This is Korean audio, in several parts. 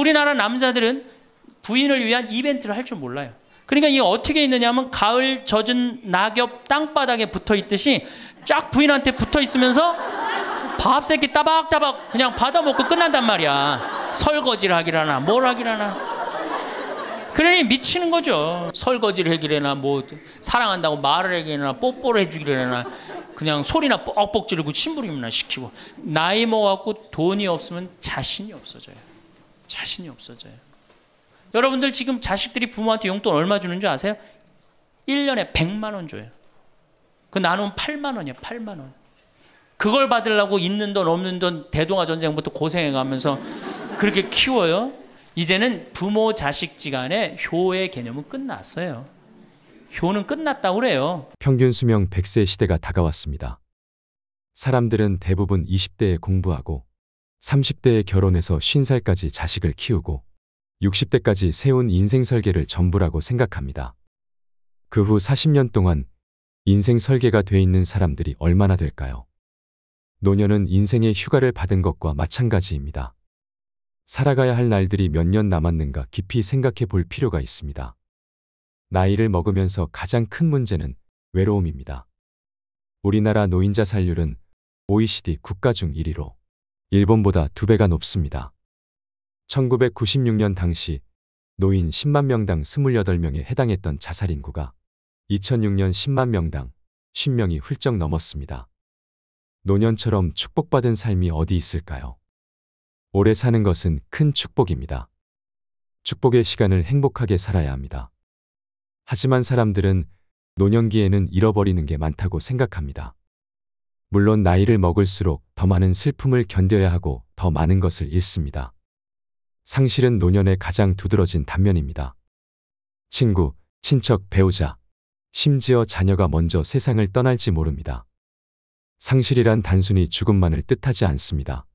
우리나라 남자들은 부인을 위한 이벤트를 할 줄 몰라요. 그러니까 이게 어떻게 있느냐면 가을 젖은 낙엽 땅바닥에 붙어 있듯이 쫙 부인한테 붙어 있으면서 밥 새끼 따박따박 그냥 받아먹고 끝난단 말이야. 설거지를 하기라나 뭘 하기라나. 그러니 미치는 거죠. 설거지를 하기라나 뭐 사랑한다고 말을 하기라나 뽀뽀를 해주기라나 그냥 소리나 뻑뻑 지르고 침부림이나 시키고. 나이 먹어갖고 돈이 없으면 자신이 없어져요. 자신이 없어져요. 여러분들 지금 자식들이 부모한테 용돈 얼마 주는 줄 아세요? 1년에 100만 원 줘요. 그 나누면 8만 원이야. 8만 원. 그걸 받으려고 있는 돈 없는 돈 대동아 전쟁부터 고생해가면서 그렇게 키워요. 이제는 부모 자식지간의 효의 개념은 끝났어요. 효는 끝났다고 그래요. 평균 수명 100세 시대가 다가왔습니다. 사람들은 대부분 20대에 공부하고 30대에 결혼해서 50살까지 자식을 키우고 60대까지 세운 인생 설계를 전부라고 생각합니다. 그 후 40년 동안 인생 설계가 돼 있는 사람들이 얼마나 될까요? 노년은 인생의 휴가를 받은 것과 마찬가지입니다. 살아가야 할 날들이 몇 년 남았는가 깊이 생각해 볼 필요가 있습니다. 나이를 먹으면서 가장 큰 문제는 외로움입니다. 우리나라 노인자 살률은 OECD 국가 중 1위로 일본보다 2배가 높습니다. 1996년 당시 노인 10만 명당 28명에 해당했던 자살 인구가 2006년 10만 명당 50명이 훌쩍 넘었습니다. 노년처럼 축복받은 삶이 어디 있을까요? 오래 사는 것은 큰 축복입니다. 축복의 시간을 행복하게 살아야 합니다. 하지만 사람들은 노년기에는 잃어버리는 게 많다고 생각합니다. 물론 나이를 먹을수록 더 많은 슬픔을 견뎌야 하고 더 많은 것을 잃습니다. 상실은 노년의 가장 두드러진 단면입니다. 친구, 친척, 배우자, 심지어 자녀가 먼저 세상을 떠날지 모릅니다. 상실이란 단순히 죽음만을 뜻하지 않습니다.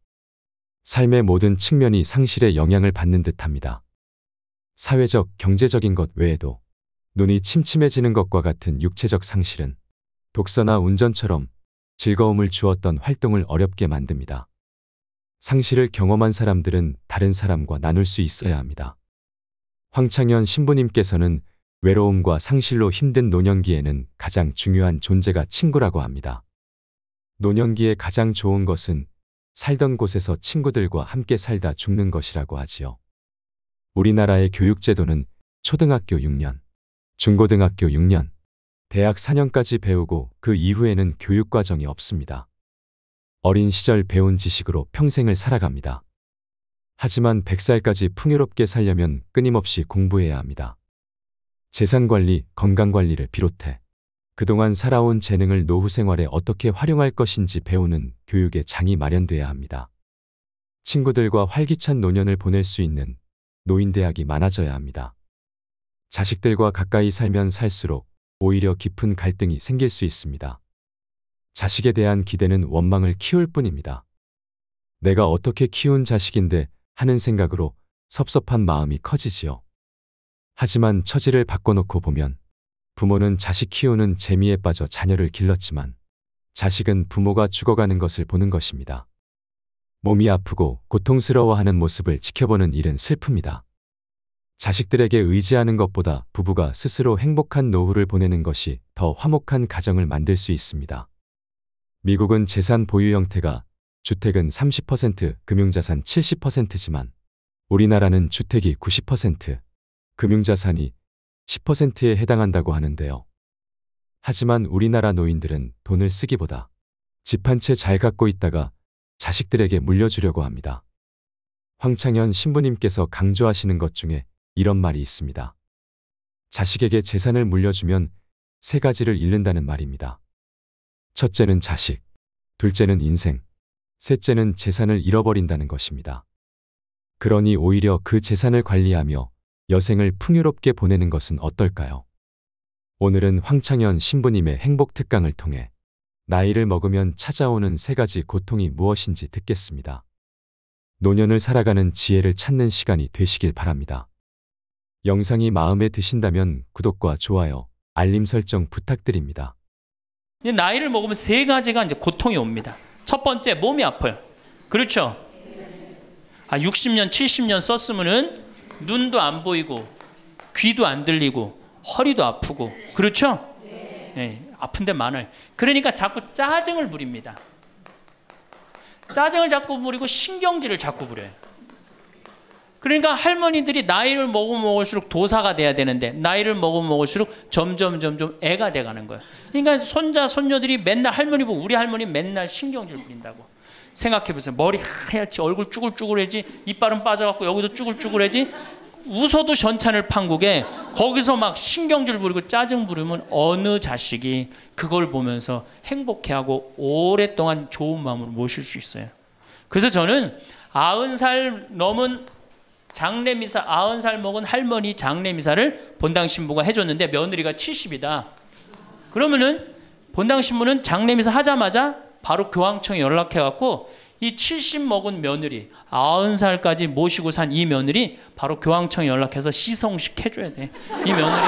삶의 모든 측면이 상실에 영향을 받는 듯합니다. 사회적, 경제적인 것 외에도 눈이 침침해지는 것과 같은 육체적 상실은 독서나 운전처럼 즐거움을 주었던 활동을 어렵게 만듭니다. 상실을 경험한 사람들은 다른 사람과 나눌 수 있어야 합니다. 황창현 신부님께서는 외로움과 상실로 힘든 노년기에는 가장 중요한 존재가 친구라고 합니다. 노년기에 가장 좋은 것은 살던 곳에서 친구들과 함께 살다 죽는 것이라고 하지요. 우리나라의 교육제도는 초등학교 6년, 중고등학교 6년, 대학 4년까지 배우고 그 이후에는 교육과정이 없습니다. 어린 시절 배운 지식으로 평생을 살아갑니다. 하지만 100살까지 풍요롭게 살려면 끊임없이 공부해야 합니다. 재산관리, 건강관리를 비롯해 그동안 살아온 재능을 노후 생활에 어떻게 활용할 것인지 배우는 교육의 장이 마련돼야 합니다. 친구들과 활기찬 노년을 보낼 수 있는 노인대학이 많아져야 합니다. 자식들과 가까이 살면 살수록 오히려 깊은 갈등이 생길 수 있습니다. 자식에 대한 기대는 원망을 키울 뿐입니다. 내가 어떻게 키운 자식인데 하는 생각으로 섭섭한 마음이 커지지요. 하지만 처지를 바꿔놓고 보면 부모는 자식 키우는 재미에 빠져 자녀를 길렀지만 자식은 부모가 죽어가는 것을 보는 것입니다. 몸이 아프고 고통스러워하는 모습을 지켜보는 일은 슬픕니다. 자식들에게 의지하는 것보다 부부가 스스로 행복한 노후를 보내는 것이 더 화목한 가정을 만들 수 있습니다. 미국은 재산 보유 형태가 주택은 30%, 금융자산 70%지만 우리나라는 주택이 90%, 금융자산이 10%에 해당한다고 하는데요. 하지만 우리나라 노인들은 돈을 쓰기보다 집 한 채 잘 갖고 있다가 자식들에게 물려주려고 합니다. 황창현 신부님께서 강조하시는 것 중에 이런 말이 있습니다. 자식에게 재산을 물려주면 세 가지를 잃는다는 말입니다. 첫째는 자식, 둘째는 인생, 셋째는 재산을 잃어버린다는 것입니다. 그러니 오히려 그 재산을 관리하며 여생을 풍요롭게 보내는 것은 어떨까요? 오늘은 황창현 신부님의 행복 특강을 통해 나이를 먹으면 찾아오는 세 가지 고통이 무엇인지 듣겠습니다. 노년을 살아가는 지혜를 찾는 시간이 되시길 바랍니다. 영상이 마음에 드신다면 구독과 좋아요, 알림 설정 부탁드립니다. 나이를 먹으면 세 가지가 이제 고통이 옵니다. 첫 번째, 몸이 아파요. 그렇죠? 아, 60년, 70년 썼으면은 눈도 안 보이고 귀도 안 들리고 허리도 아프고 그렇죠? 네, 아픈 데 많아요. 그러니까 자꾸 짜증을 부립니다. 짜증을 자꾸 부리고 신경질을 자꾸 부려요. 그러니까 할머니들이 나이를 먹으면 먹을수록 도사가 돼야 되는데 나이를 먹으면 먹을수록 점점 애가 돼가는 거예요. 그러니까 손자 손녀들이 맨날 할머니 보고 우리 할머니 맨날 신경질 부린다고. 생각해보세요. 머리 하얗지, 얼굴 쭈글쭈글해지, 이빨은 빠져갖고 여기도 쭈글쭈글해지. 웃어도 전찬을 판국에 거기서 막 신경질 부리고 짜증 부리면 어느 자식이 그걸 보면서 행복해하고 오랫동안 좋은 마음으로 모실 수 있어요. 그래서 저는 90살 넘은 장례미사, 90살 먹은 할머니 장례미사를 본당 신부가 해줬는데 며느리가 70이다. 그러면은 본당 신부는 장례미사 하자마자 바로 교황청에 연락해갖고 이 70 먹은 며느리, 90살까지 모시고 산 이 며느리 바로 교황청에 연락해서 시성식 해줘야 돼. 이 며느리.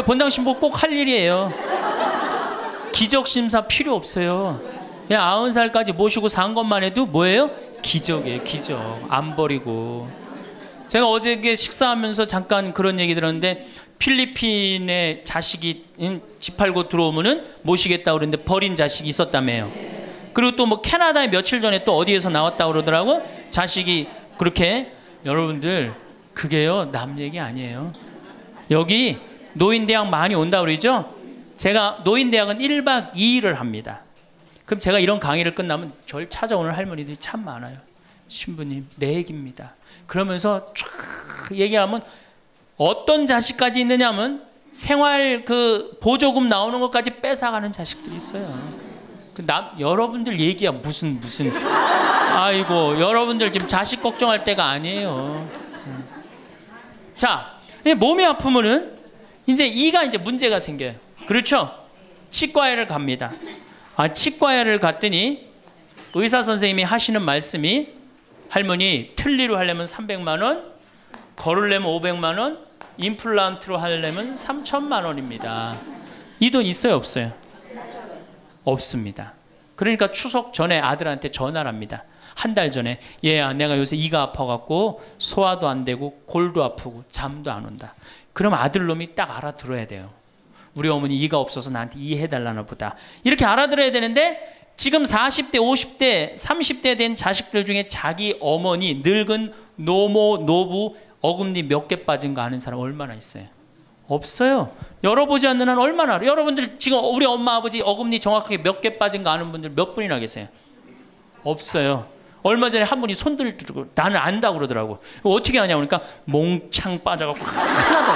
본당 신부 꼭 할 일이에요. 기적심사 필요 없어요. 그냥 90살까지 모시고 산 것만 해도 뭐예요? 기적이에요. 기적. 안 버리고. 제가 어저께 식사하면서 잠깐 그런 얘기 들었는데 필리핀에 자식이 집 팔고 들어오면은 모시겠다고 그러는데 버린 자식이 있었다며요. 그리고 또 뭐 캐나다에 며칠 전에 또 어디에서 나왔다고 그러더라고. 자식이 그렇게. 여러분들 그게요 남 얘기 아니에요. 여기 노인대학 많이 온다고 그러죠. 제가 노인대학은 1박 2일을 합니다. 그럼 제가 이런 강의를 끝나면 절 찾아오는 할머니들이 참 많아요. 신부님 내 얘기입니다. 그러면서 쫙 얘기하면 어떤 자식까지 있느냐면 생활 그 보조금 나오는 것까지 뺏어가는 자식들이 있어요. 여러분들 얘기야 무슨 아이고 여러분들 지금 자식 걱정할 때가 아니에요. 자, 몸이 아프면은 이제 이가 이제 문제가 생겨요. 그렇죠? 치과에를 갑니다. 아, 치과에를 갔더니 의사 선생님이 하시는 말씀이 할머니 틀니로 하려면 300만 원, 걸으려면 500만 원, 임플란트로 하려면 3천만 원입니다. 이 돈 있어요, 없어요? 없습니다. 그러니까 추석 전에 아들한테 전화를 합니다. 한 달 전에 얘야 내가 요새 이가 아파갖고 소화도 안 되고 골도 아프고 잠도 안 온다. 그럼 아들놈이 딱 알아들어야 돼요. 우리 어머니 이가 없어서 나한테 이해해달라나 보다. 이렇게 알아들어야 되는데 지금 40대, 50대, 30대 된 자식들 중에 자기 어머니, 늙은 노모, 노부, 어금니 몇 개 빠진 거 아는 사람 얼마나 있어요? 없어요. 열어보지 않는 한 얼마나 알아요? 여러분들 지금 우리 엄마, 아버지 어금니 정확하게 몇 개 빠진 거 아는 분들 몇 분이나 계세요? 없어요. 얼마 전에 한 분이 손 들고 나는 안다고 그러더라고. 어떻게 아냐 그러니까 몽창 빠져갖고 하나도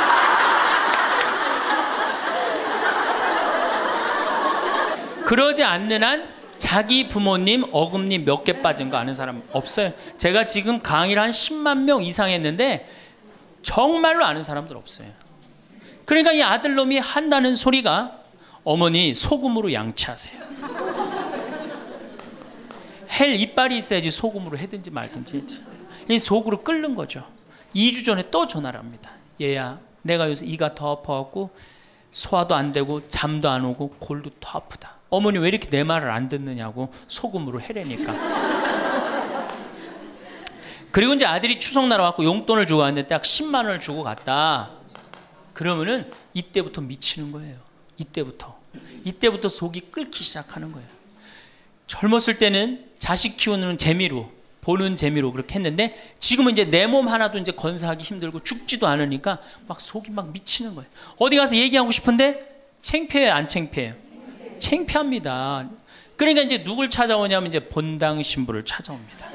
그러지 않는 한 자기 부모님 어금니 몇 개 빠진 거 아는 사람 없어요. 제가 지금 강의를 한 10만 명 이상 했는데 정말로 아는 사람들 없어요. 그러니까 이 아들놈이 한다는 소리가 어머니 소금으로 양치하세요. 헬 이빨이 있어야지 소금으로 해든지 말든지 했지. 이 속으로 끓는 거죠. 2주 전에 또 전화를 합니다. 얘야 내가 요새 이가 더 아파갖고 소화도 안 되고 잠도 안 오고 골도 더 아프다. 어머니 왜 이렇게 내 말을 안 듣느냐고 소금으로 해라니까. 그리고 이제 아들이 추석날 와갖고 용돈을 주고 왔는데 딱 10만 원을 주고 갔다. 그러면은 이때부터 미치는 거예요. 이때부터 속이 끓기 시작하는 거예요. 젊었을 때는 자식 키우는 재미로 보는 재미로 그렇게 했는데 지금은 이제 내 몸 하나도 이제 건사하기 힘들고 죽지도 않으니까 막 속이 막 미치는 거예요. 어디 가서 얘기하고 싶은데 창피해요, 안 창피해요? 창피합니다. 그러니까 이제 누굴 찾아오냐면 이제 본당 신부를 찾아옵니다.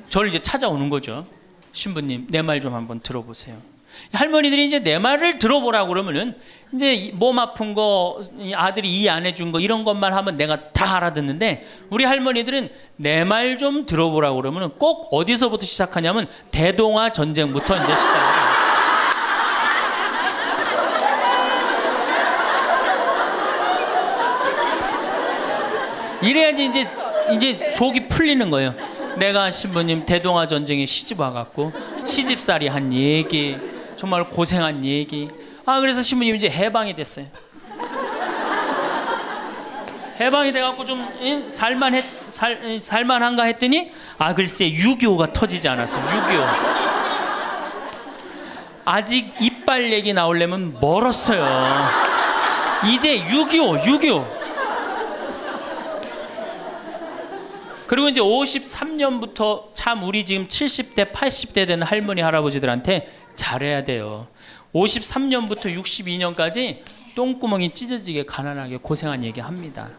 저를 이제 찾아오는 거죠. 신부님, 내 말 좀 한번 들어보세요. 할머니들이 이제 내 말을 들어보라고 그러면은 이제 몸 아픈 거, 아들이 이해 안 해준 거 이런 것만 하면 내가 다 알아듣는데 우리 할머니들은 내 말 좀 들어보라고 그러면은 꼭 어디서부터 시작하냐면 대동아 전쟁부터 이제 시작해요. 이래야지 이제 속이 풀리는 거예요. 내가 신부님 대동아 전쟁에 시집 와갖고 시집살이 한 얘기, 정말 고생한 얘기. 아 그래서 신부님 이제 해방이 됐어요. 해방이 돼갖고 좀 살만한가 했더니 글쎄 6.25가 터지지 않았어요. 6.25 아직 이빨 얘기 나오려면 멀었어요. 이제 6.25 그리고 이제 53년부터 참 우리 지금 70대 80대 된 할머니 할아버지들한테 잘해야 돼요. 53년부터 62년까지 똥구멍이 찢어지게 가난하게 고생한 얘기 합니다.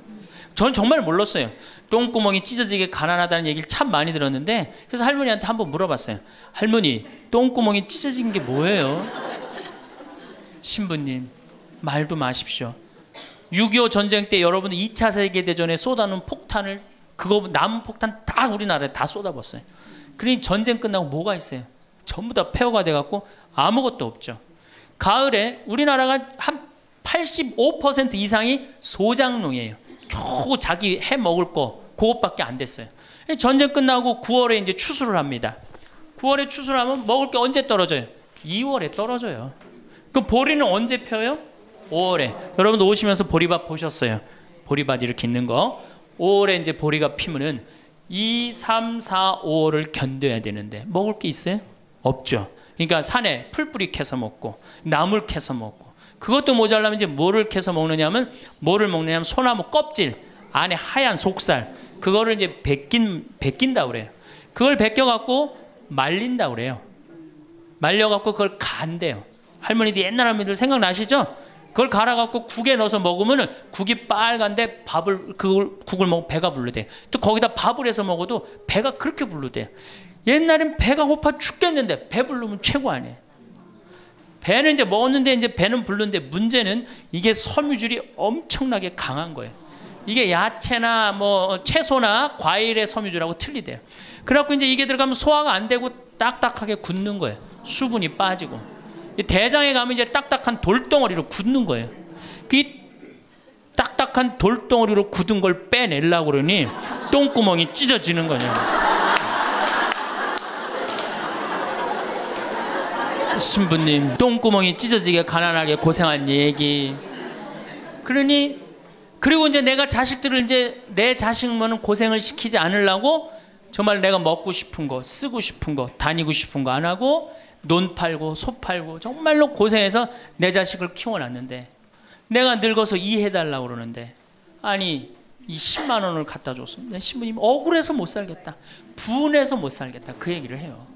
전 정말 몰랐어요. 똥구멍이 찢어지게 가난하다는 얘기를 참 많이 들었는데, 그래서 할머니한테 한번 물어봤어요. 할머니, 똥구멍이 찢어진 게 뭐예요? 신부님, 말도 마십시오. 6.25 전쟁 때 여러분들 2차 세계대전에 쏟아놓은 폭탄을, 그거 남은 폭탄 다 우리나라에 다 쏟아붓었어요. 그러니 전쟁 끝나고 뭐가 있어요? 전부 다 폐허가 돼갖고 아무것도 없죠. 가을에 우리나라가 한 85% 이상이 소작농이에요. 겨우 자기 해 먹을 거 그것밖에 안 됐어요. 전쟁 끝나고 9월에 이제 추수를 합니다. 9월에 추수를 하면 먹을 게 언제 떨어져요? 2월에 떨어져요. 그럼 보리는 언제 펴요? 5월에. 여러분도 오시면서 보리밭 보셨어요? 보리밭 이렇게 있는 거. 5월에 이제 보리가 피면은 2, 3, 4, 5월을 견뎌야 되는데 먹을 게 있어요? 없죠. 그러니까 산에 풀뿌리 캐서 먹고 나물 캐서 먹고, 그것도 모자라면 이제 뭐를 캐서 먹느냐면, 뭐를 먹느냐면 소나무 껍질 안에 하얀 속살, 그거를 이제 벗긴다 그래요. 그걸 벗겨갖고 말린다 그래요. 말려갖고 그걸 간대요. 할머니들 옛날 할머니들 생각나시죠? 그걸 갈아갖고 국에 넣어서 먹으면 국이 빨간데 국을 먹으면 배가 부르대. 또 거기다 밥을 해서 먹어도 배가 그렇게 부르대. 옛날엔 배가 고파 죽겠는데 배 부르면 최고 아니에요. 배는 이제 먹었는데 이제 배는 부르는데, 문제는 이게 섬유질이 엄청나게 강한 거예요. 이게 야채나 뭐 채소나 과일의 섬유질하고 틀리대요. 그래갖고 이제 이게 들어가면 소화가 안 되고 딱딱하게 굳는 거예요. 수분이 빠지고. 대장에 가면 이제 딱딱한 돌덩어리로 굳는 거예요. 그 딱딱한 돌덩어리로 굳은 걸 빼내려고 그러니 똥구멍이 찢어지는 거냐. 신부님, 똥구멍이 찢어지게 가난하게 고생한 얘기. 그리고 이제 내가 자식들을 이제 내 자식만은 고생을 시키지 않으려고 정말 내가 먹고 싶은 거, 쓰고 싶은 거, 다니고 싶은 거 안 하고 논 팔고 소 팔고 정말로 고생해서 내 자식을 키워놨는데, 내가 늙어서 이해해달라고 그러는데, 아니 이 10만 원을 갖다 줬습니다. 신부님 억울해서 못 살겠다, 분해서 못 살겠다, 그 얘기를 해요.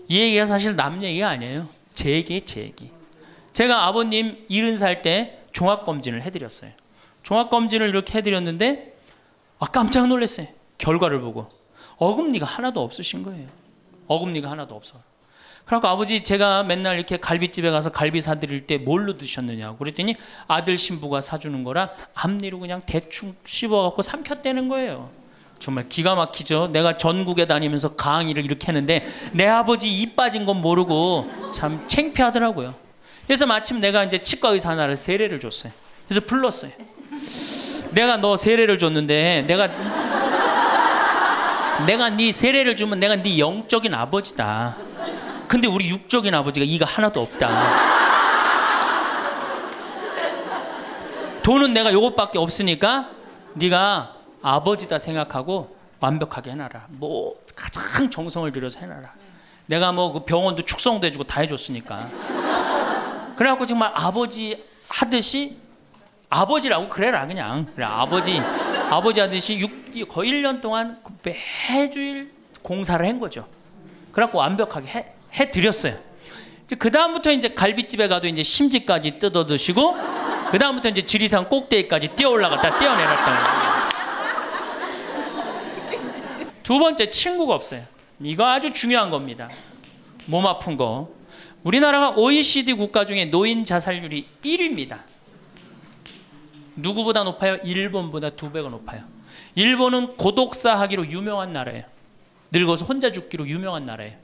이 얘기가 사실 남 얘기가 아니에요. 제 얘기예요, 제 얘기. 제가 아버님 70살 때 종합검진을 해드렸어요. 종합검진을 이렇게 해드렸는데 깜짝 놀랐어요. 결과를 보고 어금니가 하나도 없으신 거예요. 어금니가 하나도 없어. 그래서 아버지, 제가 맨날 이렇게 갈비집에 가서 갈비 사드릴 때 뭘로 드셨느냐고 그랬더니 아들 신부가 사주는 거라 앞니로 그냥 대충 씹어갖고 삼켰다는 거예요. 정말 기가 막히죠. 내가 전국에 다니면서 강의를 이렇게 했는데 내 아버지 입 빠진 건 모르고 참 창피하더라고요. 그래서 마침 내가 이제 치과 의사 하나를 세례를 줬어요. 그래서 불렀어요. 내가 너 세례를 줬는데 내가 네 세례를 주면 내가 네 영적인 아버지다. 근데 우리 육적인 아버지가 이가 하나도 없다. 돈은 내가 요것밖에 없으니까 네가 아버지다 생각하고 완벽하게 해놔라. 뭐 가장 정성을 들여서 해놔라. 내가 뭐 그 병원도 축성도 해주고 다 해줬으니까. 그래갖고 정말 아버지 하듯이, 아버지라고 그래라 그냥. 그래, 아버지 하듯이 거의 1년 동안 매주일 공사를 한 거죠. 그래갖고 완벽하게 해드렸어요. 그 다음부터 이제 갈비집에 가도 이제 심지까지 뜯어 드시고, 그 다음부터 이제 지리산 꼭대기까지 뛰어 올라갔다 뛰어내렸다. 두 번째, 친구가 없어요. 이거 아주 중요한 겁니다. 몸 아픈 거. 우리나라가 OECD 국가 중에 노인 자살률이 1위입니다. 누구보다 높아요? 일본보다 2배가 높아요. 일본은 고독사 하기로 유명한 나라예요. 늙어서 혼자 죽기로 유명한 나라예요.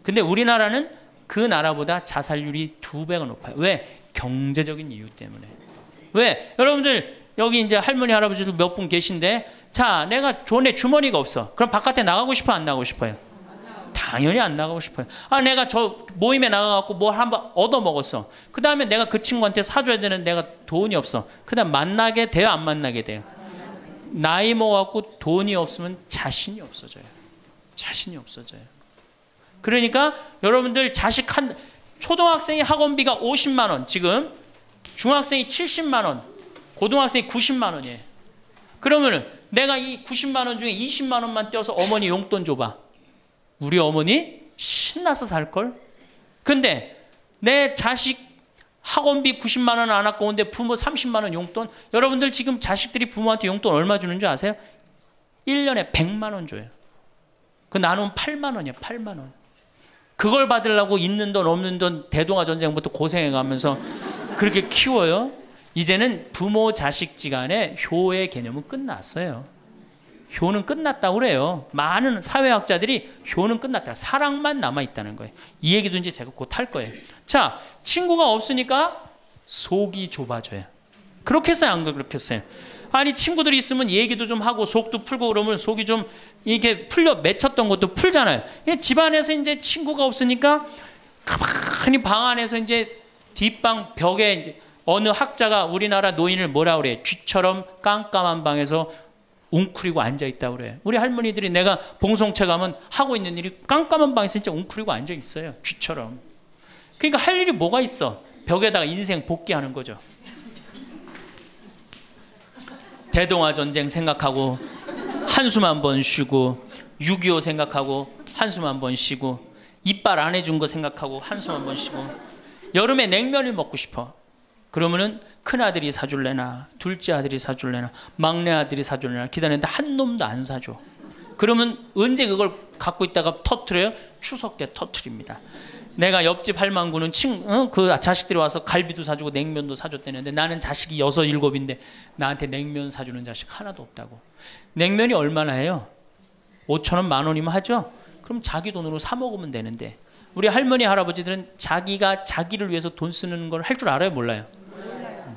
근데 우리나라는 그 나라보다 자살률이 2배가 높아요. 왜? 경제적인 이유 때문에. 왜? 여러분들 여기 이제 할머니 할아버지들 몇 분 계신데, 자, 내가 돈에 주머니가 없어. 그럼 바깥에 나가고 싶어, 안 나가고 싶어요? 당연히 안 나가고 싶어요. 내가 저 모임에 나가갖고 뭘 한번 얻어 먹었어. 그 다음에 내가 그 친구한테 사줘야 되는 내가 돈이 없어. 그 다음 만나게 돼요, 안 만나게 돼요? 나이 먹어갖고 돈이 없으면 자신이 없어져요. 자신이 없어져요. 그러니까 여러분들 자식 초등학생이 학원비가 50만 원, 지금 중학생이 70만 원, 고등학생이 90만 원이에요. 그러면은 내가 이 90만 원 중에 20만 원만 떼어서 어머니 용돈 줘봐. 우리 어머니 신나서 살걸? 근데 내 자식 학원비 90만 원 안 아까운데 부모 30만 원 용돈? 여러분들 지금 자식들이 부모한테 용돈 얼마 주는 줄 아세요? 1년에 100만 원 줘요. 그 나누면 8만 원이에요. 8만 원. 그걸 받으려고 있는 돈 없는 돈 대동아 전쟁부터 고생해가면서 그렇게 키워요. 이제는 부모 자식지간의 효의 개념은 끝났어요. 효는 끝났다고 그래요. 많은 사회학자들이 효는 끝났다. 사랑만 남아있다는 거예요. 이 얘기도 이제 제가 곧 할 거예요. 자, 친구가 없으니까 속이 좁아져요. 그렇겠어요? 안 그렇겠어요? 아니, 친구들이 있으면 얘기도 좀 하고 속도 풀고 그러면 속이 좀 이렇게 풀려 맺혔던 것도 풀잖아요. 집안에서 이제 친구가 없으니까 가만히 방 안에서 이제 뒷방 벽에 이제 어느 학자가 우리나라 노인을 뭐라 그래? 쥐처럼 깜깜한 방에서 웅크리고 앉아있다고 그래요. 우리 할머니들이 내가 봉송체 가면 하고 있는 일이 깜깜한 방에서 진짜 웅크리고 앉아있어요. 쥐처럼. 그러니까 할 일이 뭐가 있어? 벽에다가 인생 복귀하는 거죠. 대동아 전쟁 생각하고 한숨 한 번 쉬고 6.25 생각하고 한숨 한 번 쉬고 이빨 안 해준 거 생각하고 한숨 한 번 쉬고 여름에 냉면을 먹고 싶어. 그러면은 큰아들이 사줄래나 둘째 아들이 사줄래나 막내 아들이 사줄래나 기다리는데 한 놈도 안 사줘. 그러면 언제 그걸 갖고 있다가 터트려요? 추석 때 터트립니다. 내가 옆집 할망구는 그 자식들이 와서 갈비도 사주고 냉면도 사줬다는데 나는 자식이 6, 7인데 나한테 냉면 사주는 자식 하나도 없다고. 냉면이 얼마나 해요? 5,000원, 10,000원이면 하죠? 그럼 자기 돈으로 사 먹으면 되는데 우리 할머니 할아버지들은 자기가 자기를 위해서 돈 쓰는 걸 할 줄 알아요? 몰라요?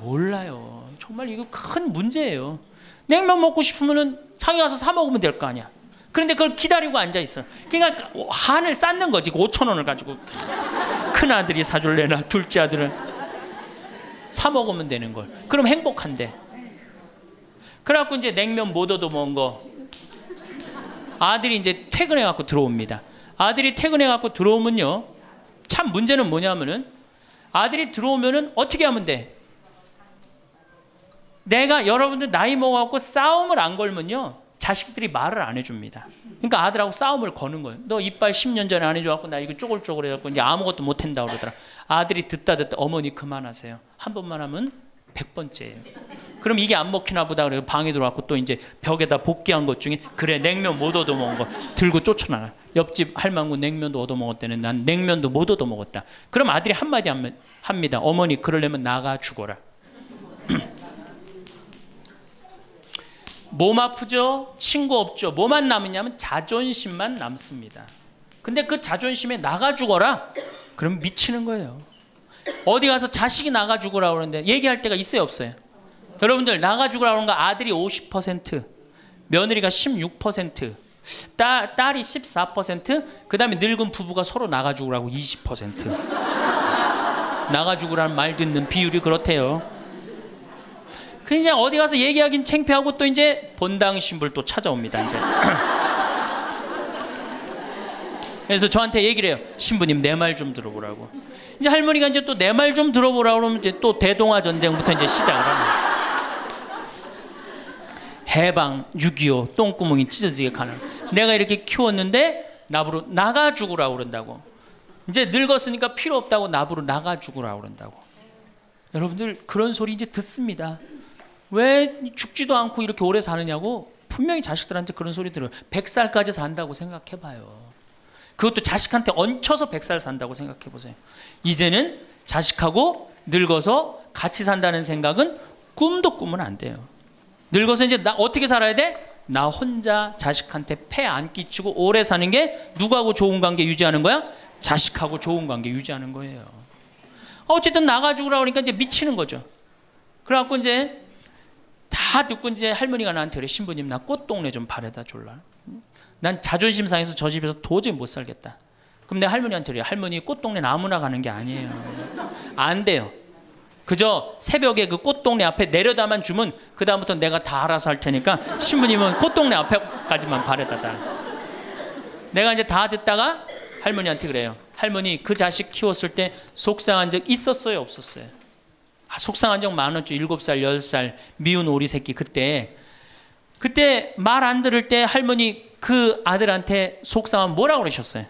몰라요. 정말 이거 큰 문제예요. 냉면 먹고 싶으면 상에 가서 사 먹으면 될 거 아니야. 그런데 그걸 기다리고 앉아 있어. 그러니까 한을 쌓는 거지. 5,000원을 가지고 큰 아들이 사줄래나 둘째 아들은 사 먹으면 되는 걸. 그럼 행복한데. 그래갖고 이제 냉면 못 얻어 먹은 거 아들이 이제 퇴근해 갖고 들어옵니다. 아들이 퇴근해 갖고 들어오면요, 참 문제는 뭐냐면은 아들이 들어오면은 어떻게 하면 돼? 내가 여러분들 나이 먹어갖고 싸움을 안 걸면요 자식들이 말을 안 해줍니다. 그러니까 아들하고 싸움을 거는 거예요. 너 이빨 10년 전에 안 해줘갖고 나 이거 쪼글쪼글 해갖고 이제 아무것도 못 한다고 그러더라. 아들이 듣다 어머니 그만하세요. 한 번만 하면 100번째예요. 그럼 이게 안 먹히나 보다 그래요. 방에 들어왔고 또 이제 벽에다 복귀한 것 중에 그래 냉면 못 얻어 먹은 거 들고 쫓아나가. 옆집 할망구 냉면도 얻어 먹었다는 난 냉면도 못 얻어 먹었다. 그럼 아들이 한마디 합니다. 어머니 그러려면 나가 죽어라. 몸 아프죠? 친구 없죠? 뭐만 남으냐면 자존심만 남습니다. 근데 그 자존심에 나가 죽어라? 그럼 미치는 거예요. 어디 가서 자식이 나가 죽으라 그러는데 얘기할 때가 있어요 없어요? 여러분들 나가 죽으라 그러는 거 아들이 50%, 며느리가 16%, 딸이 14%, 그 다음에 늙은 부부가 서로 나가 죽으라고 20%. 나가 죽으라는 말 듣는 비율이 그렇대요. 그냥 어디 가서 얘기하긴 창피하고 또 이제 본당 신불 또 찾아옵니다. 이제. 그래서 저한테 얘기를 해요. 신부님 내 말 좀 들어보라고. 이제 할머니가 이제 또 내 말 좀 들어보라고 그러면 이제 또 대동아 전쟁부터 이제 시작을 합니다. 해방, 6.25, 똥구멍이 찢어지게 가는. 내가 이렇게 키웠는데 나부로 나가 죽으라고 그런다고. 이제 늙었으니까 필요 없다고 나부로 나가 죽으라고 그런다고. 여러분들 그런 소리 이제 듣습니다. 왜 죽지도 않고 이렇게 오래 사느냐고 분명히 자식들한테 그런 소리 들어요. 100살까지 산다고 생각해봐요. 그것도 자식한테 얹혀서 100살 산다고 생각해보세요. 이제는 자식하고 늙어서 같이 산다는 생각은 꿈도 꾸면 안 돼요. 늙어서 이제 나 어떻게 살아야 돼? 나 혼자 자식한테 폐 안 끼치고 오래 사는 게 누구하고 좋은 관계 유지하는 거야? 자식하고 좋은 관계 유지하는 거예요. 어쨌든 나가 죽으라 그러니까 이제 미치는 거죠. 그래갖고 이제 다 듣고 이제 할머니가 나한테 그래. 신부님 나 꽃동네 좀 바래다 줄라. 난 자존심 상해서 저 집에서 도저히 못 살겠다. 그럼 내가 할머니한테 그래. 할머니 꽃동네는 아무나 가는 게 아니에요. 안 돼요. 그저 새벽에 그 꽃동네 앞에 내려다만 주면 그 다음부터 내가 다 알아서 할 테니까 신부님은 꽃동네 앞에까지만 바래다 달. 내가 이제 다 듣다가 할머니한테 그래요. 할머니 그 자식 키웠을 때 속상한 적 있었어요 없었어요? 속상한 적 많았죠. 7살 10살 미운 오리 새끼. 그때 말 안 들을 때 할머니 그 아들한테 속상하면 뭐라고 그러셨어요?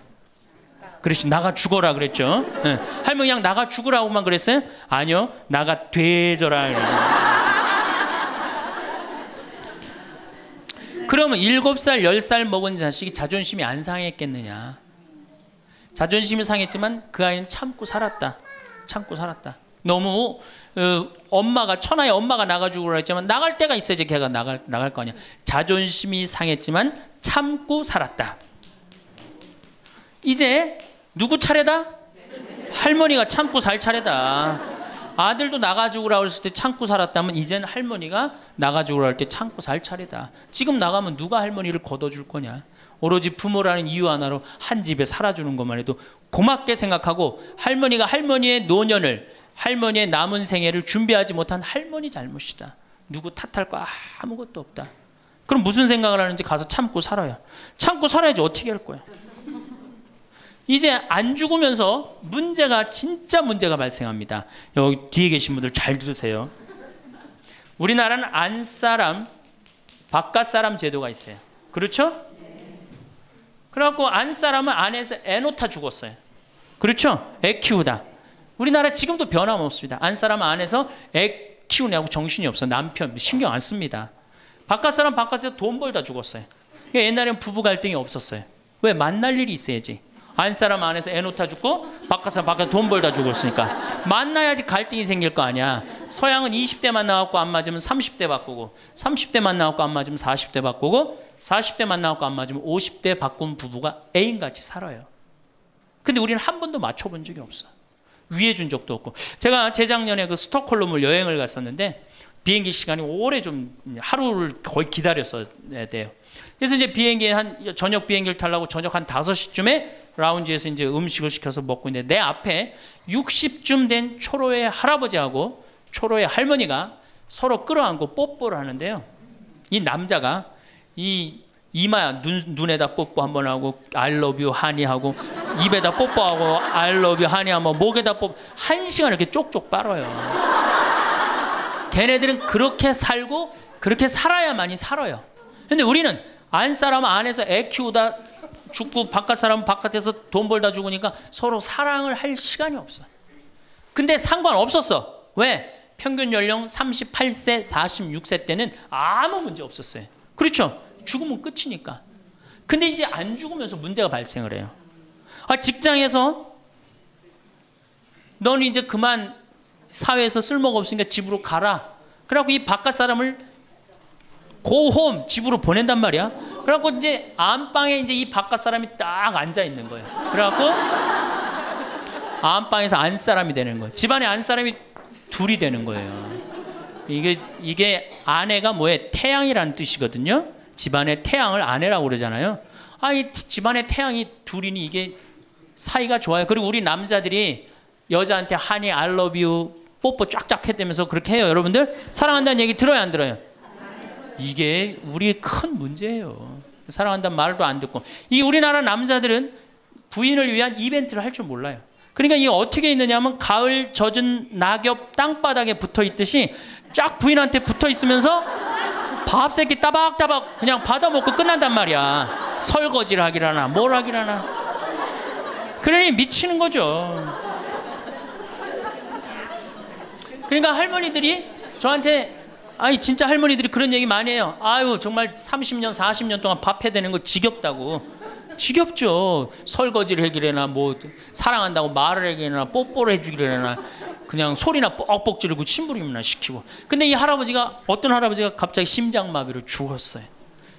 그렇지, 나가 죽어라 그랬죠. 네. 할머니 그냥 나가 죽으라고만 그랬어요? 아니요, 나가 되져라. 그러면 7살 10살 먹은 자식이 자존심이 안 상했겠느냐? 자존심이 상했지만 그 아이는 참고 살았다. 너무 엄마가 천하의 엄마가 나가 죽으라 했지만 나갈 때가 있어야지 걔가 나갈 거 아니야. 자존심이 상했지만 참고 살았다. 이제 누구 차례다? 할머니가 참고 살 차례다. 아들도 나가 죽으라 그랬을 때 참고 살았다면 이제는 할머니가 나가 죽으라 할 때 참고 살 차례다. 지금 나가면 누가 할머니를 걷어줄 거냐? 오로지 부모라는 이유 하나로 한 집에 살아주는 것만 해도 고맙게 생각하고 할머니가 할머니의 노년을, 할머니의 남은 생애를 준비하지 못한 할머니 잘못이다. 누구 탓할 거 아무것도 없다. 그럼 무슨 생각을 하는지 가서 참고 살아요. 참고 살아야지 어떻게 할 거야. 이제 안 죽으면서 진짜 문제가 발생합니다. 여기 뒤에 계신 분들 잘 들으세요. 우리나라는 안사람, 바깥사람 제도가 있어요. 그렇죠? 그래갖고 안사람은 안에서 애 놓다 죽었어요. 그렇죠? 애 키우다. 우리나라 지금도 변함없습니다. 안사람은 안에서 애 키우냐고 정신이 없어. 남편 신경 안 씁니다. 바깥사람 바깥에서 돈 벌다 죽었어요. 옛날에는 부부 갈등이 없었어요. 왜? 만날 일이 있어야지. 안사람 안에서 애 놓다 죽고 바깥사람 바깥에서 돈 벌다 죽었으니까 만나야지 갈등이 생길 거 아니야. 서양은 20대 만나갖고 안 맞으면 30대 바꾸고, 30대 만나갖고 안 맞으면 40대 바꾸고, 40대 만나갖고 안 맞으면 50대 바꾼 부부가 애인같이 살아요. 근데 우리는 한 번도 맞춰본 적이 없어. 위해준 적도 없고. 제가 재작년에 그 스톡홀름을 여행을 갔었는데 비행기 시간이 오래 좀 하루를 거의 기다렸어야 돼요. 그래서 이제 저녁 비행기를 타려고 저녁 한 5시쯤에 라운지에서 이제 음식을 시켜서 먹고 있는데 내 앞에 60쯤 된 초로의 할아버지하고 초로의 할머니가 서로 끌어안고 뽀뽀를 하는데요. 이 남자가 이 이마야 눈에다 뽀뽀 한번 하고 I love you 하니 하고 입에다 뽀뽀하고 I love you 하니 하고 목에다 뽀뽀 1시간 이렇게 쪽쪽 빨아요. 걔네들은 그렇게 살고 그렇게 살아야만이 살아요. 근데 우리는 안 사람은 안에서 애 키우다 죽고 바깥 사람은 바깥에서 돈 벌다 죽으니까 서로 사랑을 할 시간이 없어. 근데 상관없었어. 왜? 평균 연령 38세, 46세 때는 아무 문제 없었어요. 그렇죠? 죽으면 끝이니까. 근데 이제 안 죽으면서 문제가 발생을 해요. 직장에서 넌 이제 그만 사회에서 쓸모가 없으니까 집으로 가라. 그래갖고 이 바깥 사람을 고홈 집으로 보낸단 말이야. 그래갖고 이제 안방에 이제 이 바깥 사람이 딱 앉아 있는 거예요. 그래갖고 안방에서 안 사람이 되는 거예요. 집안에 안 사람이 둘이 되는 거예요. 이게 아내가 뭐예요? 태양이라는 뜻이거든요. 집안의 태양을 아내라고 그러잖아요. 이 집안의 태양이 둘이니 이게 사이가 좋아요. 그리고 우리 남자들이 여자한테 하니 I love you 뽀뽀 쫙쫙 해대면서 그렇게 해요. 여러분들 사랑한다는 얘기 들어요 안 들어요? 이게 우리의 큰 문제예요. 사랑한다는 말도 안 듣고. 이 우리나라 남자들은 부인을 위한 이벤트를 할 줄 몰라요. 그러니까 이게 어떻게 있느냐면 가을 젖은 낙엽 땅바닥에 붙어 있듯이 쫙 부인한테 붙어 있으면서 밥 새끼 따박따박 그냥 받아먹고 끝난단 말이야. 설거지를 하기라나 뭘 하기라나. 그러니 미치는 거죠. 그러니까 할머니들이 저한테 진짜 할머니들이 그런 얘기 많이 해요. 아유 정말 30년 40년 동안 밥 해대는 거 지겹다고. 지겹죠. 설거지를 해기래나 뭐 사랑한다고 말을 해기래나 뽀뽀를 해주기래나 그냥 소리나 뻑뻑 지르고 심부름이나 시키고. 근데 이 할아버지가 어떤 할아버지가 갑자기 심장마비로 죽었어요.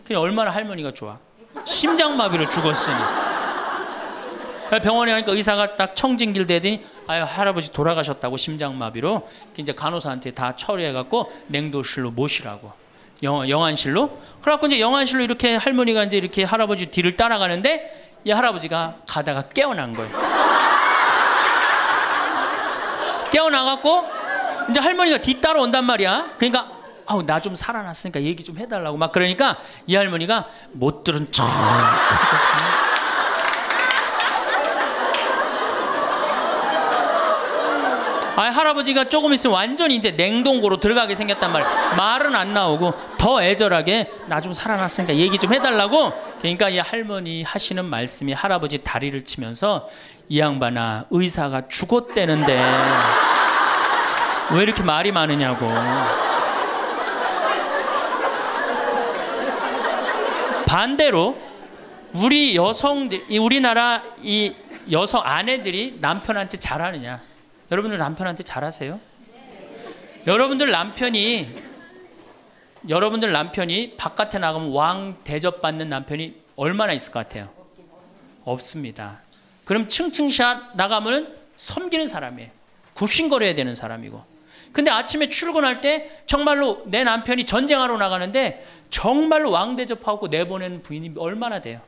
그냥 얼마나 할머니가 좋아. 심장마비로 죽었으니. 병원에 가니까 의사가 딱 청진길 대더니 할아버지 돌아가셨다고 심장마비로. 이제 간호사한테 다 처리해갖고 냉도실로 모시라고. 영안실로. 그래갖고 이제 영안실로 이렇게 할머니가 이제 이렇게 할아버지 뒤를 따라가는데 이 할아버지가 가다가 깨어난 거예요. 깨어나갖고 이제 할머니가 뒤따라온단 말이야. 그러니까 아우 나 좀 살아났으니까 얘기 좀 해달라고 막 그러니까 이 할머니가 못 들은 척. 할아버지가 조금 있으면 완전히 이제 냉동고로 들어가게 생겼단 말이야. 말은 안 나오고 더 애절하게 나 좀 살아났으니까 얘기 좀 해달라고. 그러니까 이 할머니 하시는 말씀이 할아버지 다리를 치면서 이 양반아 의사가 죽었대는데 왜 이렇게 말이 많으냐고. 반대로 우리 여성들, 우리나라 이 여성 아내들이 남편한테 잘하느냐? 여러분들 남편한테 잘하세요? 여러분들 남편이 바깥에 나가면 왕 대접받는 남편이 얼마나 있을 것 같아요? 없습니다. 그럼 층층샷 나가면 섬기는 사람이에요. 굽신거려야 되는 사람이고. 근데 아침에 출근할 때 정말로 내 남편이 전쟁하러 나가는데 정말로 왕 대접하고 내보내는 부인이 얼마나 돼요?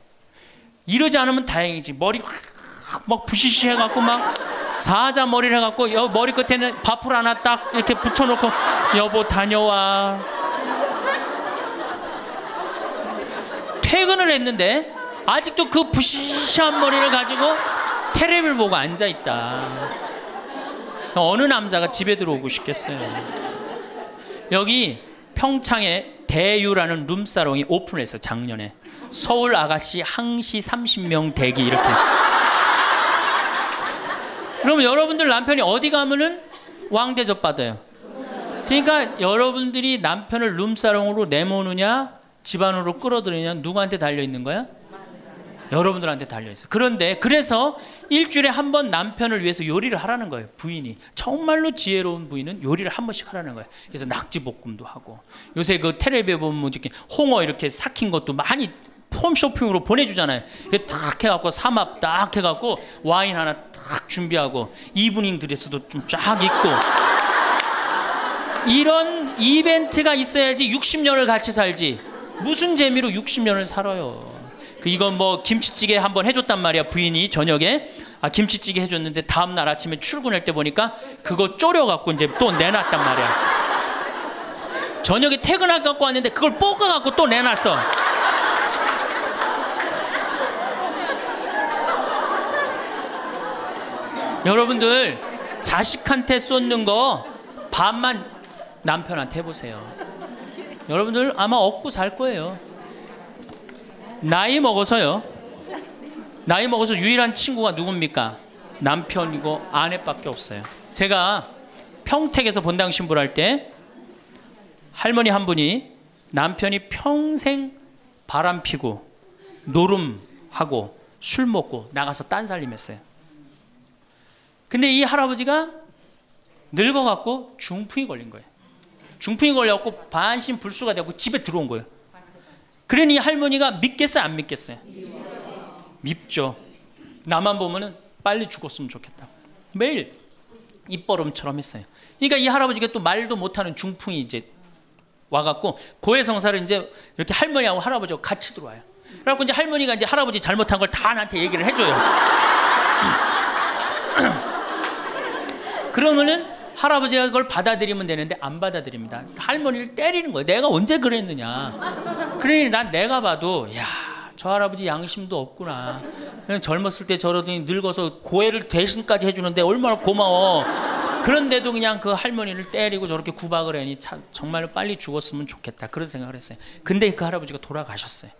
이러지 않으면 다행이지. 머리 막 부시시 해갖고 막 사자 머리를 해갖고 머리 끝에는 밥풀 하나 딱 이렇게 붙여놓고 여보 다녀와. 퇴근을 했는데 아직도 그 부시시한 머리를 가지고 텔레비를 보고 앉아있다. 어느 남자가 집에 들어오고 싶겠어요. 여기 평창에 대유라는 룸사롱이 오픈했어. 작년에. 서울 아가씨 항시 30명 대기 이렇게. 그럼 여러분들 남편이 어디 가면은 왕대접 받아요. 그러니까 여러분들이 남편을 룸사롱으로 내모느냐 집안으로 끌어들이느냐 누구한테 달려있는 거야? 여러분들한테 달려있어요. 그런데 그래서 일주일에 한 번 남편을 위해서 요리를 하라는 거예요. 부인이. 정말로 지혜로운 부인은 요리를 한 번씩 하라는 거예요. 그래서 낙지볶음도 하고 요새 그 텔레비에 보면 이렇게 홍어 이렇게 삭힌 것도 많이 홈쇼핑으로 보내주잖아요. 딱 해갖고 삼합 딱 해갖고 와인 하나 딱 준비하고 이브닝 드레스도 좀 쫙 입고 이런 이벤트가 있어야지 60년을 같이 살지. 무슨 재미로 60년을 살아요. 이건 뭐 김치찌개 한번 해줬단 말이야. 부인이 저녁에 김치찌개 해줬는데 다음날 아침에 출근할 때 보니까 그거 졸여갖고 이제 또 내놨단 말이야. 저녁에 퇴근할 갖고 왔는데 그걸 볶아갖고 또 내놨어. 여러분들 자식한테 쏟는 거 반만 남편한테 해보세요. 여러분들 아마 얻고 살 거예요. 나이 먹어서 유일한 친구가 누굽니까? 남편이고 아내밖에 없어요. 제가 평택에서 본당 신부를 할 때 할머니 한 분이 남편이 평생 바람 피고 노름하고 술 먹고 나가서 딴살림했어요. 근데 이 할아버지가 늙어갖고 중풍이 걸린 거예요. 중풍이 걸려갖고 반신불수가 되고 집에 들어온 거예요. 그러니 할머니가 믿겠어요? 안 믿겠어요? 밉죠. 나만 보면은 빨리 죽었으면 좋겠다. 매일 입버릇처럼 했어요. 그러니까 이 할아버지가 또 말도 못하는 중풍이 이제 와갖고 고해성사를 이제 이렇게 할머니하고 할아버지하고 같이 들어와요. 그래갖고 이제 할머니가 이제 할아버지 잘못한 걸 다 나한테 얘기를 해줘요. 그러면은 할아버지가 그걸 받아들이면 되는데 안 받아들입니다. 할머니를 때리는 거예요. 내가 언제 그랬느냐. 그러니 난 내가 봐도 야, 저 할아버지 양심도 없구나. 그냥 젊었을 때 저러더니 늙어서 고해를 대신까지 해주는데 얼마나 고마워. 그런데도 그냥 그 할머니를 때리고 저렇게 구박을 하니 참 정말로 빨리 죽었으면 좋겠다. 그런 생각을 했어요. 근데 그 할아버지가 돌아가셨어요.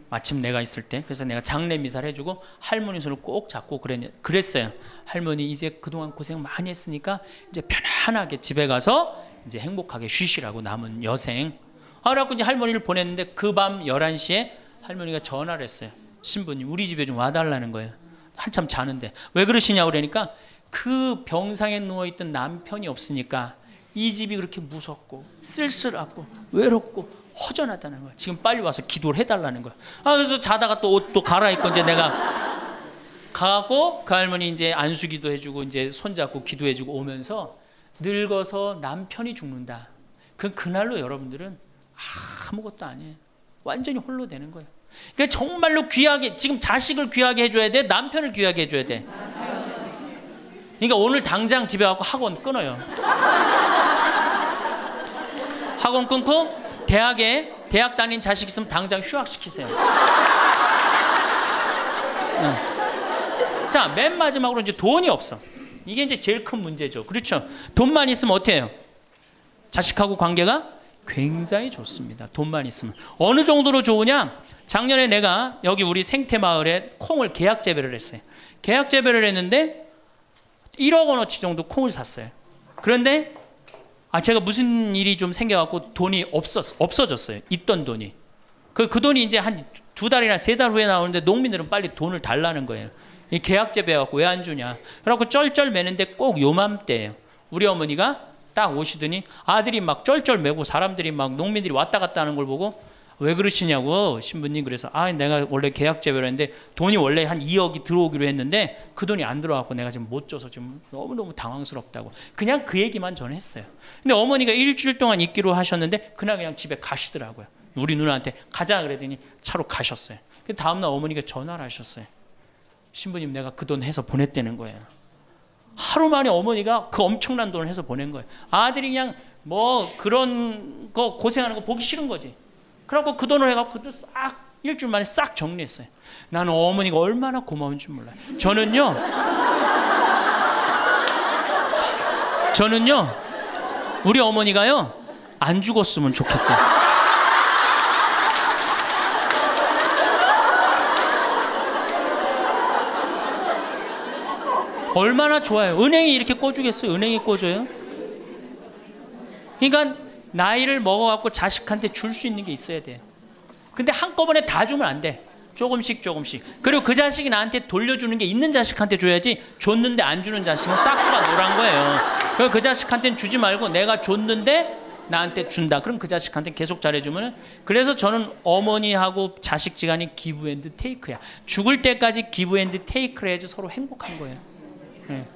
마침 내가 있을 때. 그래서 내가 장례 미사를 해주고 할머니 손을 꼭 잡고 그랬어요. 할머니 이제 그동안 고생 많이 했으니까 이제 편안하게 집에 가서 이제 행복하게 쉬시라고 남은 여생. 그래갖고 이제 할머니를 보냈는데 그 밤 11시에 할머니가 전화를 했어요. 신부님 우리 집에 좀 와달라는 거예요. 한참 자는데. 왜 그러시냐고 그러니까 그 병상에 누워있던 남편이 없으니까 이 집이 그렇게 무섭고 쓸쓸하고 외롭고 허전하다는 거야. 지금 빨리 와서 기도를 해달라는 거야. 그래서 자다가 또 옷도 갈아입고 이제 내가 가고 그 할머니 이제 안수기도 해주고 이제 손잡고 기도해주고 오면서 늙어서 남편이 죽는다. 그날로 여러분들은 아무것도 아니에요. 완전히 홀로 되는 거예요. 그러니까 정말로 귀하게 지금 자식을 귀하게 해줘야 돼. 남편을 귀하게 해줘야 돼. 그러니까 오늘 당장 집에 가고 학원 끊어요. 학원 끊고 대학 다닌 자식 있으면 당장 휴학시키세요. 자, 맨 마지막으로 이제 돈이 없어. 이게 이제 제일 큰 문제죠. 그렇죠? 돈만 있으면 어때요? 해요? 자식하고 관계가 굉장히 좋습니다. 돈만 있으면. 어느 정도로 좋으냐? 작년에 내가 여기 우리 생태마을에 콩을 계약 재배를 했어요. 계약 재배를 했는데 1억 원어치 정도 콩을 샀어요. 그런데 제가 무슨 일이 좀 생겨갖고 돈이 없어졌어요. 있던 돈이. 그 돈이 이제 한 2달이나 3달 후에 나오는데 농민들은 빨리 돈을 달라는 거예요. 이 계약 재배해갖고 왜 안 주냐. 그래갖고 쩔쩔 매는데 꼭 요맘때예요. 우리 어머니가 딱 오시더니 아들이 막 쩔쩔 매고 사람들이 막 농민들이 왔다 갔다 하는 걸 보고 왜 그러시냐고 신부님. 그래서 내가 원래 계약 재배를 했는데 돈이 원래 한 2억이 들어오기로 했는데 그 돈이 안 들어와갖고 내가 지금 못 줘서 지금 너무너무 당황스럽다고. 그냥 그 얘기만 저는 했어요. 근데 어머니가 일주일 동안 있기로 하셨는데 그냥 집에 가시더라고요. 우리 누나한테 가자 그랬더니 차로 가셨어요. 다음날 어머니가 전화를 하셨어요. 신부님 내가 그 돈 해서 보냈다는 거예요. 하루 만에 어머니가 그 엄청난 돈을 해서 보낸 거예요. 아들이 그냥 뭐 그런 거 고생하는 거 보기 싫은 거지. 그래갖고 그 돈을 해갖고 싹 일주일 만에 싹 정리했어요. 나는 어머니가 얼마나 고마운 줄 몰라요. 저는요 우리 어머니가요 안 죽었으면 좋겠어요. 얼마나 좋아요. 은행이 이렇게 꿔주겠어요? 은행이 꿔줘요? 그러니까 나이를 먹어갖고 자식한테 줄 수 있는 게 있어야 돼요. 근데 한꺼번에 다 주면 안 돼. 조금씩. 그리고 그 자식이 나한테 돌려주는 게 있는 자식한테 줘야지, 줬는데 안 주는 자식은 싹수가 노란 거예요. 그래서 그 자식한테는 주지 말고 내가 줬는데 나한테 준다. 그럼 그 자식한테 계속 잘해주면. 그래서 저는 어머니하고 자식 지간이 기브 앤드 테이크야. 죽을 때까지 기브 앤드 테이크를 해야지 서로 행복한 거예요. 네.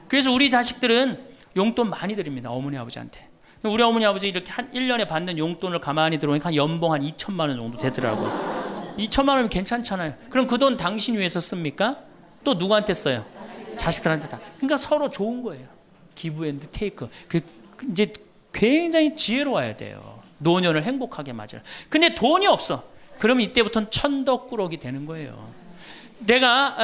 그래서 우리 자식들은 용돈 많이 드립니다. 어머니 아버지한테. 우리 어머니 아버지 이렇게 한 1년에 받는 용돈을 가만히 들어보니까 한 연봉 한 2천만 원 정도 되더라고요. 2천만 원이면 괜찮잖아요. 그럼 그 돈 당신 위해서 씁니까? 또 누구한테 써요? 자식들한테 다. 그러니까 서로 좋은 거예요. 기브 앤드 테이크. 이제 굉장히 지혜로워야 돼요. 노년을 행복하게 맞아요. 근데 돈이 없어. 그러면 이때부터는 천덕꾸러기 되는 거예요. 내가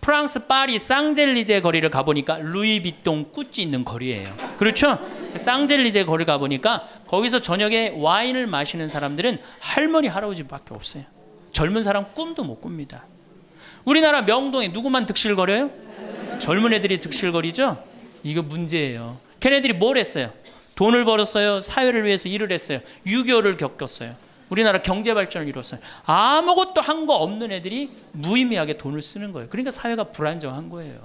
프랑스 파리 쌍젤리제 거리를 가보니까 루이비통 구찌 있는 거리예요. 그렇죠? 쌍젤리제 거리 가보니까 거기서 저녁에 와인을 마시는 사람들은 할머니 할아버지밖에 없어요. 젊은 사람 꿈도 못 꿉니다. 우리나라 명동에 누구만 득실거려요? 젊은 애들이 득실거리죠? 이거 문제예요. 걔네들이 뭘 했어요? 돈을 벌었어요. 사회를 위해서 일을 했어요. 6.25를 겪었어요. 우리나라 경제 발전을 이뤘어요. 아무것도 한 거 없는 애들이 무의미하게 돈을 쓰는 거예요. 그러니까 사회가 불안정한 거예요.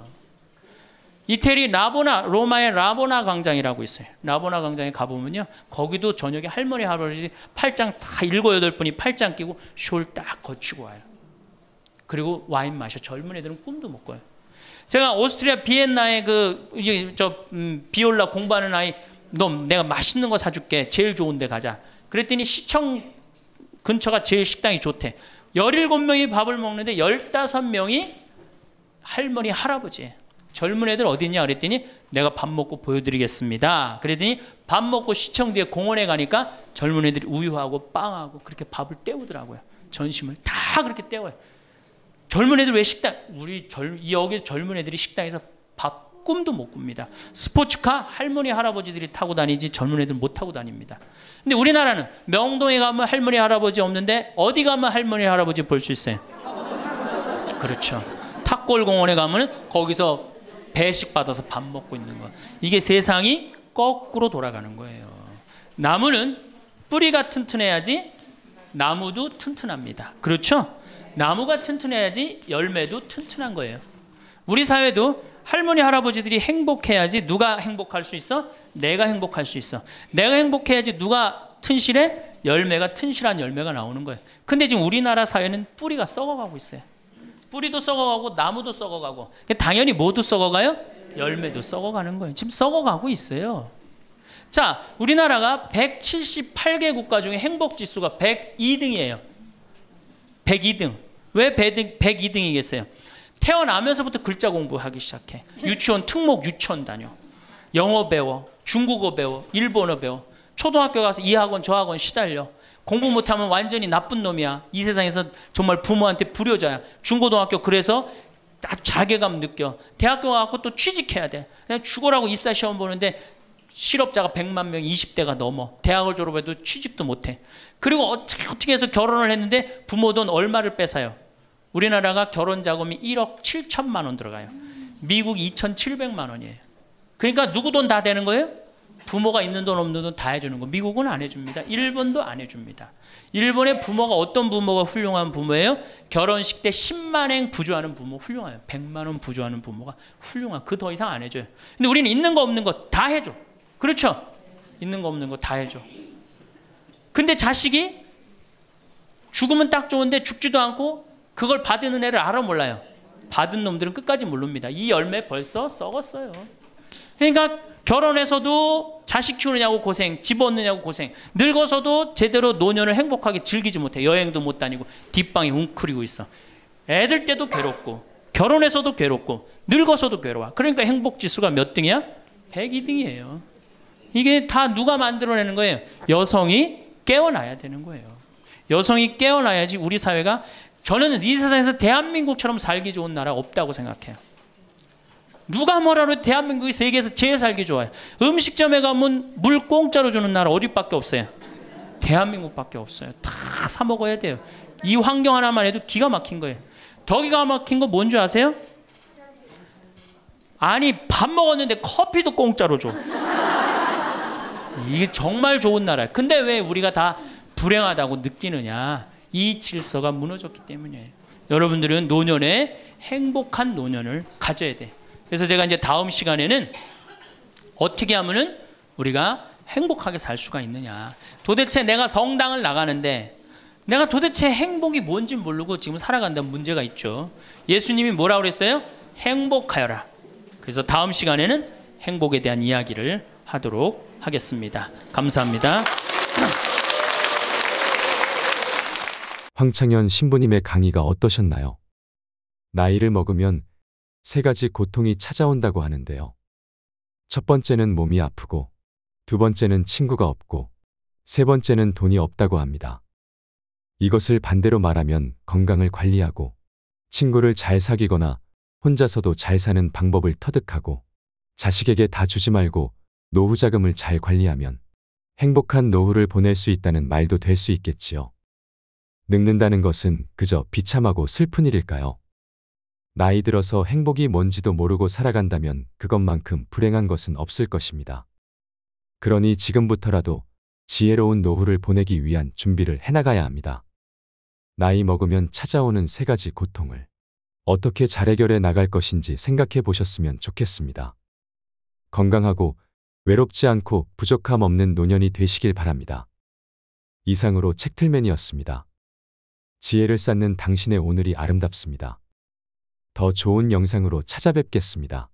이태리 로마의 라보나 광장이라고 있어요. 라보나 광장에 가보면요, 거기도 저녁에 할머니 할아버지 팔짱 다 7, 8분이 팔짱 끼고 숄 딱 거치고 와요. 그리고 와인 마셔. 젊은 애들은 꿈도 못 꿔요. 제가 오스트리아 비엔나에 비올라 공부하는 아이, 너 내가 맛있는 거 사줄게. 제일 좋은 데 가자. 그랬더니 시청 근처가 제일 식당이 좋대. 17명이 밥을 먹는데 15명이 할머니 할아버지예요. 젊은 애들 어디 있냐 그랬더니 내가 밥 먹고 보여드리겠습니다. 그랬더니 밥 먹고 시청 뒤에 공원에 가니까 젊은 애들이 우유하고 빵하고 그렇게 밥을 때우더라고요. 전심을 다 그렇게 때워요. 젊은 애들 왜 여기 젊은 애들이 식당에서 밥 꿈도 못 꿉니다. 스포츠카 할머니 할아버지들이 타고 다니지 젊은 애들 못 타고 다닙니다. 근데 우리나라는 명동에 가면 할머니 할아버지 없는데 어디 가면 할머니 할아버지 볼 수 있어요? 그렇죠. 탑골공원에 가면 거기서 배식 받아서 밥 먹고 있는 거. 이게 세상이 거꾸로 돌아가는 거예요. 나무는 뿌리가 튼튼해야지 나무도 튼튼합니다. 그렇죠? 나무가 튼튼해야지 열매도 튼튼한 거예요. 우리 사회도 할머니 할아버지들이 행복해야지 누가 행복할 수 있어? 내가 행복할 수 있어. 내가 행복해야지 누가 튼실해? 열매가 튼실한 열매가 나오는 거예요. 근데 지금 우리나라 사회는 뿌리가 썩어가고 있어요. 뿌리도 썩어가고 나무도 썩어가고. 당연히 모두 썩어가요? 열매도 썩어가는 거예요. 지금 썩어가고 있어요. 자, 우리나라가 178개 국가 중에 행복지수가 102등이에요. 102등. 왜 102등이겠어요? 태어나면서부터 글자 공부하기 시작해. 유치원 특목 유치원 다녀. 영어 배워. 중국어 배워, 일본어 배워. 초등학교 가서 이 학원 저 학원 시달려. 공부 못하면 완전히 나쁜 놈이야. 이 세상에서 정말 부모한테 불효자야. 중고등학교 그래서 아주 자괴감 느껴. 대학교 가고 또 취직해야 돼. 그냥 죽어라고 입사 시험 보는데 실업자가 100만 명, 20대가 넘어. 대학을 졸업해도 취직도 못해. 그리고 어떻게 해서 결혼을 했는데 부모 돈 얼마를 뺏어요. 우리나라가 결혼 자금이 1억 7천만 원 들어가요. 미국 2,700만 원이에요. 그러니까 누구 돈 다 되는 거예요? 부모가 있는 돈 없는 돈 다 해주는 거. 미국은 안 해줍니다. 일본도 안 해줍니다. 일본의 부모가 어떤 부모가 훌륭한 부모예요? 결혼식 때 10만엔 부조하는 부모 훌륭해요. 100만 원 부조하는 부모가 훌륭한. 그 더 이상 안 해줘요. 근데 우리는 있는 거 없는 거 다 해줘. 그렇죠? 있는 거 없는 거 다 해줘. 근데 자식이 죽으면 딱 좋은데 죽지도 않고 그걸 받은 은혜를 알아 몰라요. 받은 놈들은 끝까지 모릅니다. 이 열매 벌써 썩었어요. 그러니까 결혼해서도 자식 키우느냐고 고생, 집 얻느냐고 고생, 늙어서도 제대로 노년을 행복하게 즐기지 못해. 여행도 못 다니고 뒷방에 웅크리고 있어. 애들 때도 괴롭고 결혼해서도 괴롭고 늙어서도 괴로워. 그러니까 행복지수가 몇 등이야? 102등이에요. 이게 다 누가 만들어내는 거예요? 여성이 깨어나야 되는 거예요. 여성이 깨어나야지 우리 사회가, 저는 이 세상에서 대한민국처럼 살기 좋은 나라 없다고 생각해요. 누가 뭐라 해도 대한민국이 세계에서 제일 살기 좋아요. 음식점에 가면 물 공짜로 주는 나라 어디밖에 없어요? 대한민국밖에 없어요. 다 사 먹어야 돼요. 이 환경 하나만 해도 기가 막힌 거예요. 더 기가 막힌 거 뭔지 아세요? 아니 밥 먹었는데 커피도 공짜로 줘. 이게 정말 좋은 나라예요. 근데 왜 우리가 다 불행하다고 느끼느냐? 이 질서가 무너졌기 때문이에요. 여러분들은 노년에 행복한 노년을 가져야 돼. 그래서 제가 이제 다음 시간에는 어떻게 하면은 우리가 행복하게 살 수가 있느냐. 도대체 내가 성당을 나가는데 내가 도대체 행복이 뭔지 모르고 지금 살아간다는 문제가 있죠. 예수님이 뭐라고 그랬어요? 행복하여라. 그래서 다음 시간에는 행복에 대한 이야기를 하도록 하겠습니다. 감사합니다. 황창현 신부님의 강의가 어떠셨나요? 나이를 먹으면 3가지 고통이 찾아온다고 하는데요. 첫 번째는 몸이 아프고, 두 번째는 친구가 없고, 세 번째는 돈이 없다고 합니다. 이것을 반대로 말하면 건강을 관리하고, 친구를 잘 사귀거나 혼자서도 잘 사는 방법을 터득하고, 자식에게 다 주지 말고 노후 자금을 잘 관리하면 행복한 노후를 보낼 수 있다는 말도 될 수 있겠지요. 늙는다는 것은 그저 비참하고 슬픈 일일까요? 나이 들어서 행복이 뭔지도 모르고 살아간다면 그것만큼 불행한 것은 없을 것입니다. 그러니 지금부터라도 지혜로운 노후를 보내기 위한 준비를 해나가야 합니다. 나이 먹으면 찾아오는 3가지 고통을 어떻게 잘 해결해 나갈 것인지 생각해 보셨으면 좋겠습니다. 건강하고 외롭지 않고 부족함 없는 노년이 되시길 바랍니다. 이상으로 책틀맨이었습니다. 지혜를 쌓는 당신의 오늘이 아름답습니다. 더 좋은 영상으로 찾아뵙겠습니다.